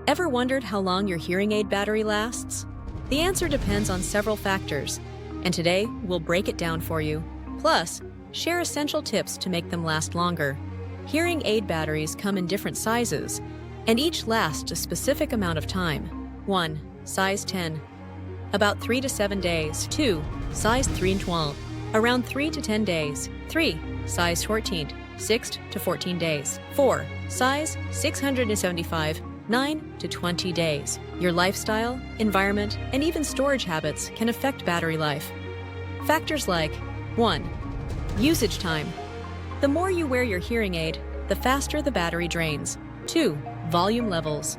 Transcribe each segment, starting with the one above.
Ever wondered how long your hearing aid battery lasts? The answer depends on several factors, and today we'll break it down for you. Plus, share essential tips to make them last longer. Hearing aid batteries come in different sizes, and each lasts a specific amount of time. 1. Size 10. About 3 to 7 days. 2. Size 3 and 12. Around 3 to 10 days. 3. Size 14. 6 to 14 days. 4. Size 675. 9 to 20 days. Your lifestyle, environment, and even storage habits can affect battery life. Factors like 1. Usage time. The more you wear your hearing aid, the faster the battery drains. 2. Volume levels.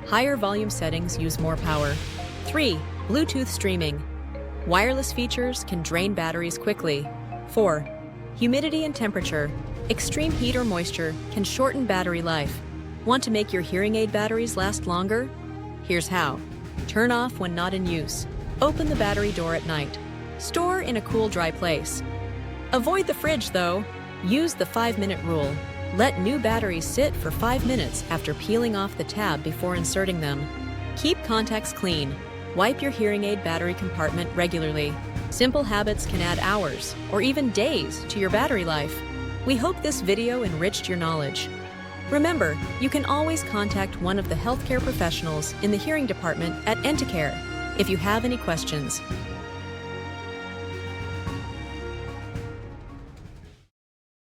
Higher volume settings use more power. 3. Bluetooth streaming. Wireless features can drain batteries quickly. 4. Humidity and temperature. Extreme heat or moisture can shorten battery life. Want to make your hearing aid batteries last longer? Here's how. Turn off when not in use. Open the battery door at night. Store in a cool, dry place. Avoid the fridge, though. Use the 5-minute rule. Let new batteries sit for 5 minutes after peeling off the tab before inserting them. Keep contacts clean. Wipe your hearing aid battery compartment regularly. Simple habits can add hours or even days to your battery life. We hope this video enriched your knowledge. Remember, you can always contact one of the healthcare professionals in the hearing department at Entecare if you have any questions.